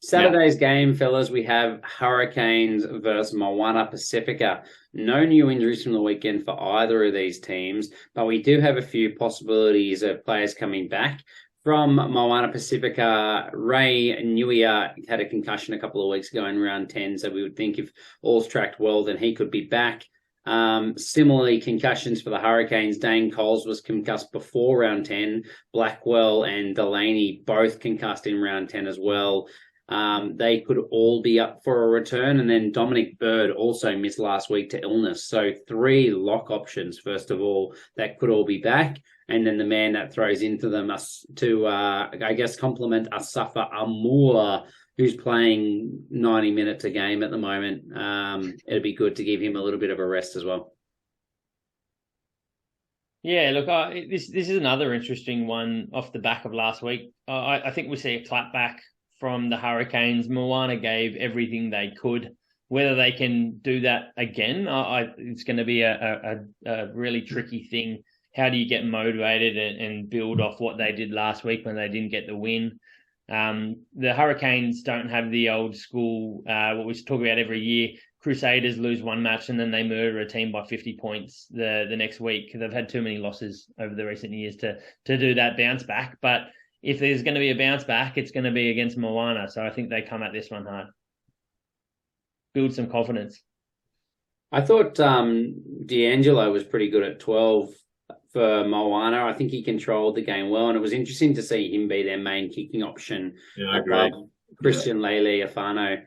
Saturday's game, fellas, we have Hurricanes versus Moana Pacifica. No new injuries from the weekend for either of these teams, but we do have a few possibilities of players coming back. From Moana Pacifica, Ray Nuia had a concussion a couple of weeks ago in round 10, so we would think if all's tracked well, then he could be back. Similarly, concussions for the Hurricanes. Dane Coles was concussed before round 10. Blackwell and Delaney both concussed in round 10 as well. They could all be up for a return. And then Dominic Bird also missed last week to illness. So 3 lock options, first of all, that could all be back. And then the man that throws into them I guess, complement Asafa Amua, who's playing 90 minutes a game at the moment. It'd be good to give him a little bit of a rest as well. Yeah, look, this is another interesting one off the back of last week. I think we see a clapback from the Hurricanes. Moana gave everything they could. Whether they can do that again, it's going to be a really tricky thing. How do you get motivated and build off what they did last week when they didn't get the win? The Hurricanes don't have the old school, what we talk about every year. Crusaders lose one match and then they murder a team by 50 points the next week. They've had too many losses over the recent years to do that bounce back. But if there's going to be a bounce back, it's going to be against Moana. So I think they come at this one hard. Build some confidence. I thought D'Angelo was pretty good at 12 for Moana. I think he controlled the game well, and it was interesting to see him be their main kicking option. Yeah, I agree. Christian Lele Afano.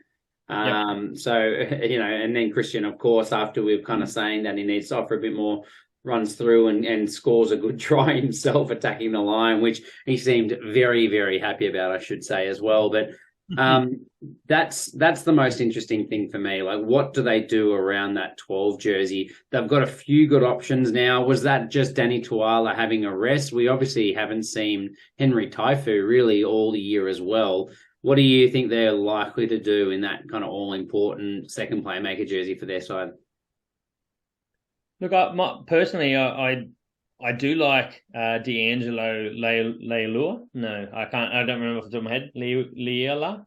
So, and then Christian, of course, after we've kind of saying that he needs to offer a bit more, runs through and scores a good try himself attacking the line, which he seemed very, very happy about, I should say, as well. But that's the most interesting thing for me. Like, what do they do around that 12 jersey? They've got a few good options now. Was that just Danny Tuala having a rest? We obviously haven't seen Henry Taifu really all year as well. What do you think they're likely to do in that kind of all-important second playmaker jersey for their side? Look, personally, I do like D'Angelo Leilua. No, I can't. I don't remember off the top of my head. Luela.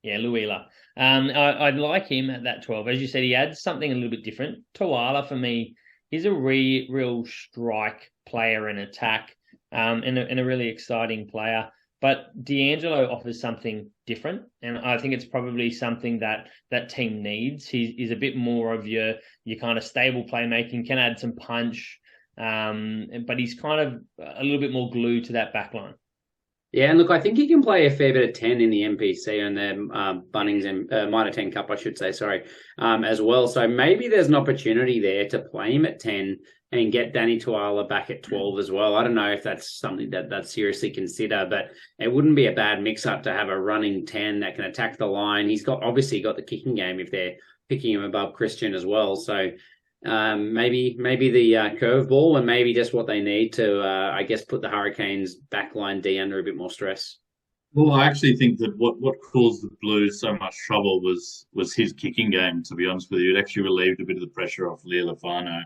Yeah, Luela. I'd like him at that 12. As you said, he adds something a little bit different. Tuala, for me, is a real strike player in attack, and a really exciting player. But D'Angelo offers something different, and I think it's probably something that team needs. He's a bit more of your kind of stable playmaking, can add some punch, but he's kind of a little bit more glue to that back line. Yeah, and look, I think he can play a fair bit of 10 in the NPC and the Bunnings and Mitre 10 Cup, I should say, as well. So maybe there's an opportunity there to play him at 10 and get Danny Tuala back at 12 as well. I don't know if that's something that seriously consider, but it wouldn't be a bad mix-up to have a running 10 that can attack the line. He's obviously got the kicking game if they're picking him above Christian as well. So maybe the curveball and maybe just what they need to, I guess, put the Hurricanes backline D under a bit more stress. Well, I actually think that what caused the Blues so much trouble was his kicking game, to be honest with you. It actually relieved a bit of the pressure off Leo Lafano.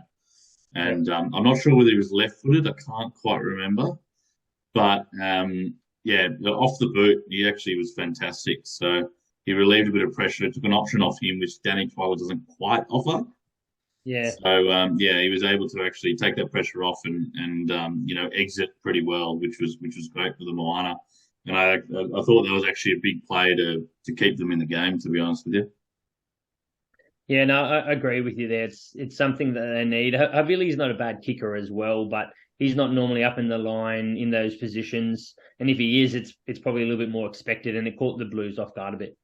And I'm not sure whether he was left-footed. I can't quite remember. But, off the boot, he actually was fantastic. So he relieved a bit of pressure. It took an option off him, which Danny Tuala doesn't quite offer. Yeah. So, he was able to actually take that pressure off and exit pretty well, which was great for the Moana. And I thought that was actually a big play to keep them in the game, to be honest with you. Yeah, no, I agree with you there. It's something that they need. Havili's not a bad kicker as well, but he's not normally up in the line in those positions. And if he is, it's probably a little bit more expected, and it caught the Blues off guard a bit.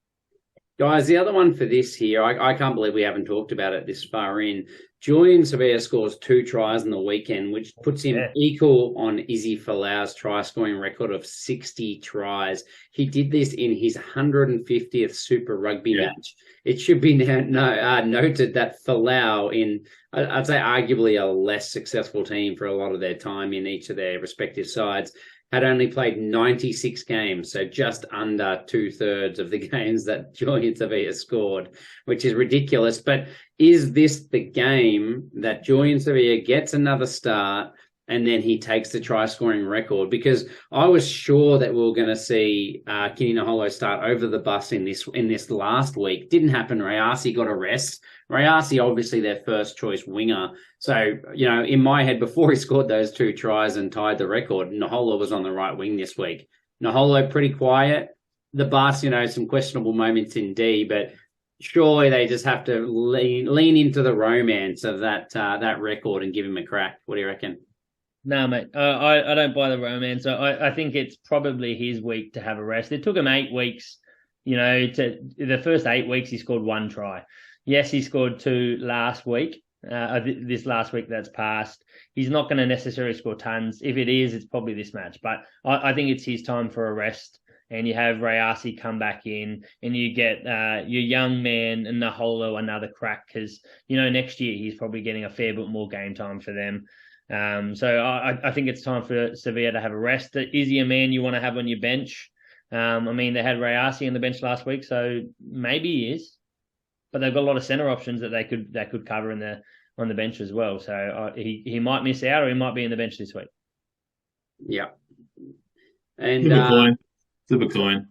Guys, the other one for this here, I can't believe we haven't talked about it this far in. Julian Sevilla scores 2 tries in the weekend, which puts him equal on Izzy Folau's try-scoring record of 60 tries. He did this in his 150th Super Rugby match. It should be noted that Folau, in, I'd say, arguably a less successful team for a lot of their time in each of their respective sides, had only played 96 games, so just under 2/3 of the games that Julian Sevilla scored, which is ridiculous. But is this the game that Julian Sevilla gets another start, and then he takes the try scoring record, because I was sure that we were going to see Kini Naholo start over the bus in this last week. Didn't happen. Rayasi got a rest. Rayasi, obviously their first choice winger. So, in my head, before he scored those 2 tries and tied the record, Naholo was on the right wing this week. Naholo pretty quiet. The bus, some questionable moments in D, but surely they just have to lean into the romance of that record and give him a crack. What do you reckon? No, mate. I don't buy the romance. I think it's probably his week to have a rest. It took him 8 weeks. To the first 8 weeks, he scored 1 try. Yes, he scored 2 last week. This last week that's passed. He's not going to necessarily score tons. If it is, it's probably this match. But I think it's his time for a rest. And you have Rayasi come back in, and you get your young man and Naholo another crack, because next year he's probably getting a fair bit more game time for them. So I think it's time for Sevilla to have a rest. Is he a man you want to have on your bench? They had Rayasi on the bench last week, so maybe he is. But they've got a lot of centre options that they could cover on the bench as well. So he might miss out, or he might be in the bench this week. Yeah. And Flip a coin.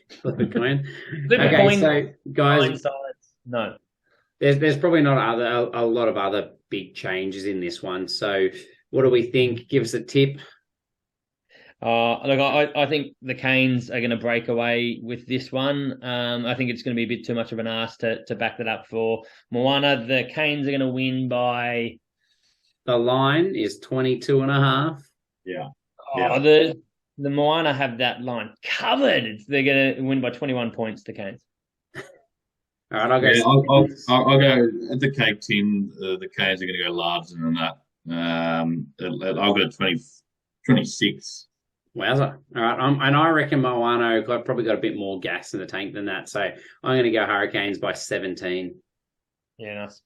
Flip a coin. Coin. So guys, no. There's probably not a lot of other big changes in this one. So what do we think? Give us a tip. Look, I think the Canes are going to break away with this one. I think it's going to be a bit too much of an ask to back that up for Moana. The Canes are going to win by... The line is 22.5. Yeah. The Moana have that line covered. They're going to win by 21 points, the Canes. All right, I'll go. Yeah, I'll go at the cake tin. The Canes are going to go larger than that. I'll go 26. Wowza. All right. And I reckon Moana probably got a bit more gas in the tank than that. So I'm going to go Hurricanes by 17. Yeah, nice.